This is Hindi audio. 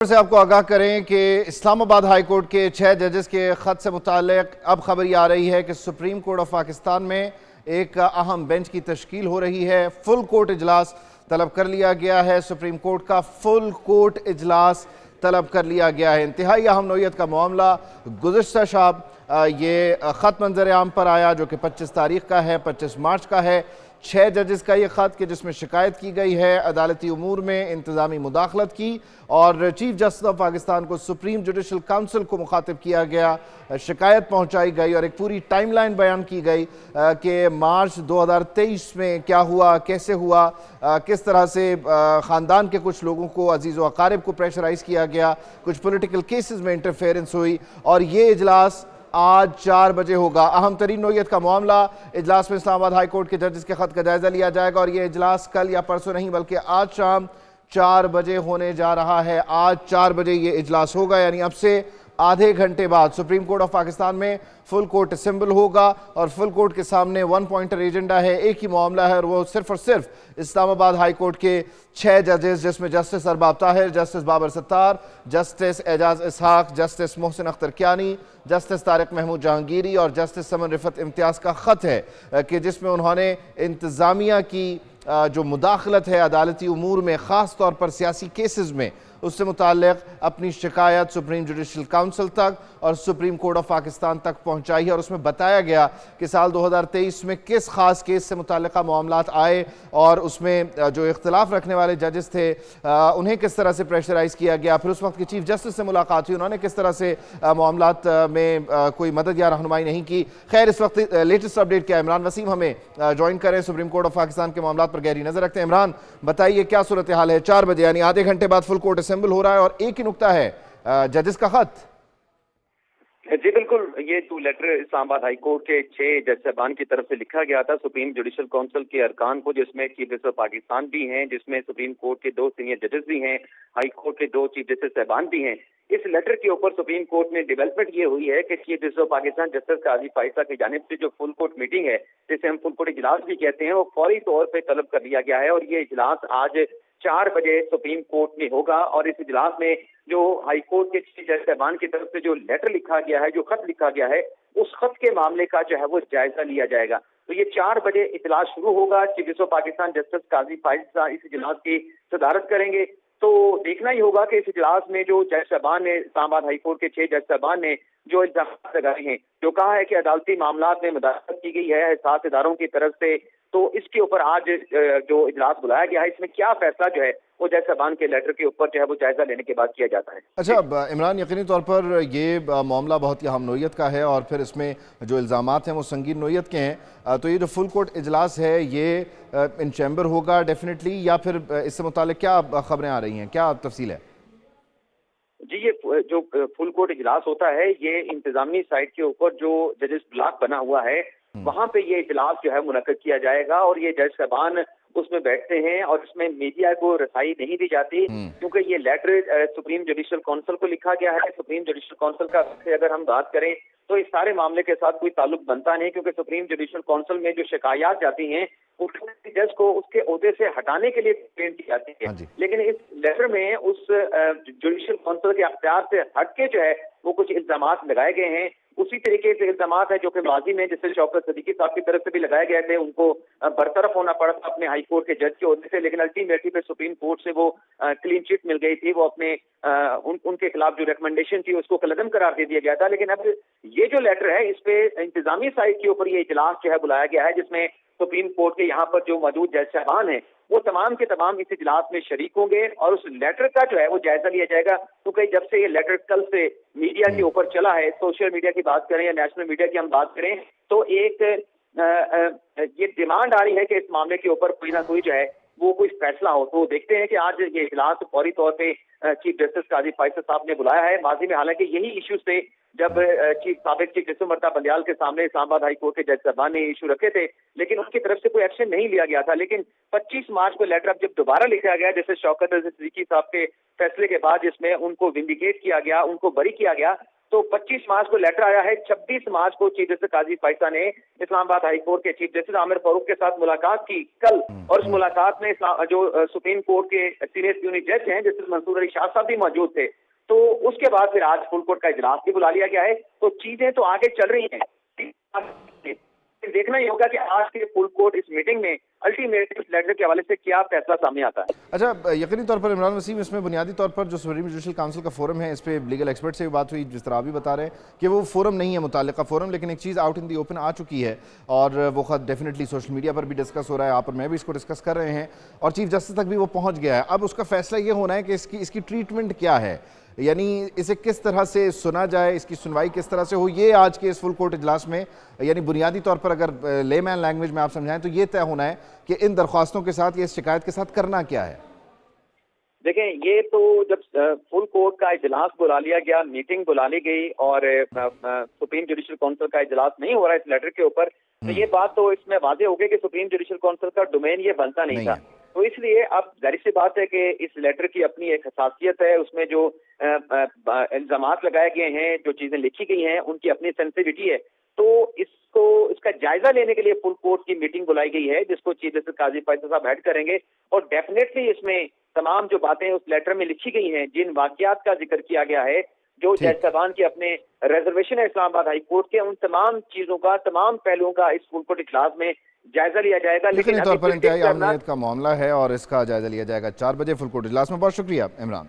से आपको आगाह करें कि इस्लामाबाद हाई कोर्ट के 6 जजेस के ख़त से मुताल्लिक अब खबर ये आ रही है कि सुप्रीम कोर्ट ऑफ पाकिस्तान में एक अहम बेंच की तश्कील हो रही है। फुल कोर्ट इजलास तलब कर लिया गया है। सुप्रीम कोर्ट का फुल कोर्ट इजलास तलब कर लिया गया है। इंतहाई अहम नौयत का मामला गुज़िश्ता शाब ये ख़त मंजर आम पर आया जो कि 25 तारीख का है, 25 मार्च का है। 6 जजेस का ये ख़त कि जिसमें शिकायत की गई है अदालती उमूर में इंतज़ामी मुदाखलत की और चीफ जस्टिस ऑफ पाकिस्तान को सुप्रीम जुडिशल काउंसिल को मुखातिब किया गया, शिकायत पहुंचाई गई और एक पूरी टाइमलाइन बयान की गई कि मार्च 2023 में क्या हुआ, कैसे हुआ, किस तरह से ख़ानदान के कुछ लोगों को, अजीज़ व अकारिब को प्रेशराइज़ किया गया, कुछ पॉलिटिकल केसेस में इंटरफेरेंस हुई और ये इजलास आज 4 बजे होगा। अहम तरीन नौयत का मामला इजलास में इस्लामाबाद हाई कोर्ट के जजेस के खत का जायजा लिया जाएगा और यह इजलास कल या परसों नहीं बल्कि आज शाम 4 बजे होने जा रहा है। आज 4 बजे ये इजलास होगा, यानी अब से आधे घंटे बाद सुप्रीम कोर्ट ऑफ पाकिस्तान में फुल कोर्ट असेंबल होगा और फुल कोर्ट के सामने वन पॉइंटर एजेंडा है, एक ही मामला है और वो सिर्फ और सिर्फ इस्लामाबाद हाई कोर्ट के 6 जजेस जिसमें justice Arbab Tahir, justice Babar Sattar, justice Ejaz Ishaq, justice Mohsin Akhtar Kayani, justice Tariq Mahmood Jahangiri और जस्टिस समन रिफत इम्तियाज का ख़त है कि जिसमें उन्होंने इंतज़ामिया की जो मुदाखलत है अदालती उमूर में, ख़ास तौर पर सियासी केसेस में, उससे मुताल्लिक़ अपनी शिकायत सुप्रीम जुडिशल काउंसिल तक और सुप्रीम कोर्ट ऑफ पाकिस्तान तक पहुंचाई है और उसमें बताया गया कि साल 2023 में किस खास केस से मुताल्लिक़ा मामलात आए और उसमें जो इख्तिलाफ रखने वाले जजेस थे उन्हें किस तरह से प्रेशराइज़ किया गया। फिर उस वक्त की चीफ जस्टिस से मुलाकात हुई, उन्होंने किस तरह से मामलात में कोई मदद या रहनुमाई नहीं की। खैर, इस वक्त लेटेस्ट अपडेट क्या है, इमरान वसीम हमें ज्वाइन करें, सुप्रीम कोर्ट ऑफ पाकिस्तान के मामलात पर गहरी नजर रखते हैं। इमरान, बताइए क्या सूरत हाल है? 4 बजे यानी आधे घंटे बाद फुल कोर्ट असेंबल हो रहा है और एक ही नुक्ता है, जजेस का खत। जी बिल्कुल, ये जो लेटर इस्लामाबाद हाई कोर्ट के 6 जज साहबान की तरफ से लिखा गया था सुप्रीम जुडिशल काउंसिल के अरकान को, जिसमें चीफ जस्टिस ऑफ पाकिस्तान भी हैं, जिसमें सुप्रीम कोर्ट के 2 सीनियर जजेस भी हैं, हाई कोर्ट के 2 चीफ जस्टिस साहबान भी हैं। इस लेटर के ऊपर सुप्रीम कोर्ट में डेवलपमेंट ये हुई है कि chief justice of Pakistan justice Qazi Faez की जानिब से जो फुल कोर्ट मीटिंग है, जिसे हम फुल कोर्ट इजलास भी कहते हैं, वो फौरी तौर पर तलब कर लिया गया है और ये इजलास आज 4 बजे सुप्रीम कोर्ट में होगा और इस इजलास में जो हाई कोर्ट के चीफ जज साहबान की तरफ से जो लेटर लिखा गया है, जो खत लिखा गया है, उस खत के मामले का जो है वो जायजा लिया जाएगा। तो ये 4 बजे इजलास शुरू होगा। Chief justice of Pakistan justice Qazi फाइजा इस इजलास की सदारत करेंगे। तो देखना ही होगा कि इस इजलास में जो जज साहबान ने, इस्लामाबाद हाई कोर्ट के 6 जज साहबान ने जो इल्जाम लगाए हैं, जो कहा है कि अदालती मामलात में मुदाखलत की गई है 7 इदारों की तरफ से, तो इसके ऊपर आज जो इजलास बुलाया गया है, इसमें क्या फैसला जो है वो जज साहबान के लेटर के ऊपर जो है वो जायजा लेने के बाद किया जाता है। अच्छा इमरान, यकीनी तौर पर ये मामला बहुत ही अहम नौयत का है और फिर इसमें जो इल्ज़ामात हैं वो संगीन नौयत के हैं, तो ये जो फुल कोर्ट इजलास है ये इन चैम्बर होगा डेफिनेटली, या फिर इससे मुताल्लिक क्या खबरें आ रही हैं, क्या तफसील है? जी, ये जो फुल कोर्ट इजलास होता है, ये इंतजामी साइड के ऊपर जो जजेस ब्लॉक बना हुआ है वहां पे ये इजलास जो है मुनक्कद किया जाएगा और ये जज साहबान उसमें बैठते हैं और इसमें मीडिया को रसाई नहीं दी जाती क्योंकि ये लेटर सुप्रीम जुडिशल काउंसिल को लिखा गया है। सुप्रीम जुडिशल काउंसिल का से अगर हम बात करें तो इस सारे मामले के साथ कोई ताल्लुक बनता नहीं, क्योंकि सुप्रीम जुडिशल काउंसिल में जो शिकायत जाती हैं जज को उसके ओहदे से हटाने के लिए ट्रेन की जाती है, लेकिन इस लेटर में उस जुडिशल काउंसिल के अख्तियार से हटके जो है वो कुछ इल्जामात लगाए गए हैं। उसी तरीके से इल्जामात है जो कि माजी में जैसे शौकत सदीकी साहब की तरफ से भी लगाए गए थे, उनको बरतरफ होना पड़ा था अपने हाई कोर्ट के जज के ओहदे से, लेकिन अल्टीमेटली पे सुप्रीम कोर्ट से वो क्लीन चिट मिल गई थी, वो अपने उनके खिलाफ जो रिकमेंडेशन थी उसको कलअदम करार दे दिया गया था। लेकिन अब ये जो लेटर है इस पे इंतजामी साइड के ऊपर ये इजलास जो है बुलाया गया है, जिसमें सुप्रीम कोर्ट के यहाँ पर जो मौजूद जज साहबान हैं वो तमाम के तमाम इस इजलास में शरीक होंगे और उस लेटर का जो है वो जायजा लिया जाएगा। क्योंकि जब से ये लेटर कल से मीडिया के ऊपर चला है, सोशल मीडिया की बात करें या नेशनल मीडिया की हम बात करें, तो एक ये डिमांड आ रही है कि इस मामले के ऊपर कोई ना कोई जो है वो कोई फैसला हो। तो देखते हैं कि आज ये इजलास फौरी तौर पे चीफ जस्टिस काजी फाइजा साहब ने बुलाया है। माजी में हालांकि यही इश्यूज थे जब साबिक चीफ जस्टिस अमृता बंदयाल के सामने इस्लामाबाद हाई कोर्ट के जज साहबान ने इशू रखे थे, लेकिन उनकी तरफ से कोई एक्शन नहीं लिया गया था। लेकिन 25 मार्च को लेटर अब जब दोबारा लिखा गया, जैसे शौकत अजीज सिद्दीकी साहब के फैसले के बाद जिसमें उनको विंडिकेट किया गया, उनको बरी किया गया, तो 25 मार्च को लेटर आया है। 26 मार्च को चीफ जस्टिस काजी फायसा ने इस्लामाबाद हाई कोर्ट के चीफ जस्टिस आमिर फारूक के साथ मुलाकात की कल, और इस मुलाकात में जो सुप्रीम कोर्ट के सीनियर यूनिट जज हैं जस्टिस मंसूर अली शाह साहब भी मौजूद थे। तो उसके बाद फिर आज फुल कोर्ट का इजलास भी बुला लिया गया है। तो चीजें तो आगे चल रही हैं, देखना ही होगा कि आज के फुल कोर्ट इस मीटिंग में अल्टीमेट इस लेटर के हवाले से क्या फैसला सामने आता है। अच्छा, यकीनी तौर पर इमरान वसीम, इसमें बुनियादी तौर पर जो सुप्रीम जुडिशल काउंसिल का फोरम है, इस पे लीगल एक्सपर्ट से भी बात हुई, जिस तरह आप भी बता रहे हैं कि वो फोरम नहीं है मुताल्लिका फोरम, लेकिन एक चीज़ आउट इन दी ओपन आ चुकी है और वो खुद डेफिनेटली सोशल मीडिया पर भी डिस्कस हो रहा है, आप और मैं भी इसको डिस्कस कर रहे हैं और चीफ जस्टिस तक भी वो पहुँच गया है। अब उसका फैसला ये होना है कि इसकी ट्रीटमेंट क्या है, यानी इसे किस तरह से सुना जाए, इसकी सुनवाई किस तरह से हो, ये आज के इस फुल कोर्ट इजलास में, यानी बुनियादी तौर पर अगर लेमैन लैंग्वेज में आप समझाएं तो ये तय होना है कि इन दरख्वास्तों के साथ या इस शिकायत के साथ करना क्या है। देखें, ये तो जब फुल कोर्ट का इजलास बुला लिया गया, मीटिंग बुला ली गई और सुप्रीम जुडिशल काउंसिल का इजलास नहीं हो रहा है इस लेटर के ऊपर, तो ये बात तो इसमें वाजे हो गई कि सुप्रीम जुडिशल काउंसिल का डोमेन ये बनता नहीं था। तो इसलिए अब जाहिर सी बात है कि इस लेटर की अपनी एक खासियत है, उसमें जो इल्जामात लगाए गए हैं, जो चीजें लिखी गई हैं, उनकी अपनी सेंसिटिविटी है। तो इसका जायजा लेने के लिए फुल कोर्ट की मीटिंग बुलाई गई है, जिसको चीफ जस्टिस काजी फायसा साहब हेड करेंगे और डेफिनेटली इसमें तमाम जो बातें उस लेटर में लिखी गई हैं, जिन वाकयात का जिक्र किया गया है, जो जज साहबान के अपने रिजर्वेशन है इस्लामाबाद हाई कोर्ट के, उन तमाम चीजों का, तमाम पहलुओं का इस फुल कोर्ट इजलास में जायजा लिया जाएगा। लेकिन तौर पर इंतहाई अहमियत का मामला है और इसका जायजा लिया जाएगा 4 बजे फुल कोर्ट इजलास में। बहुत शुक्रिया इमरान।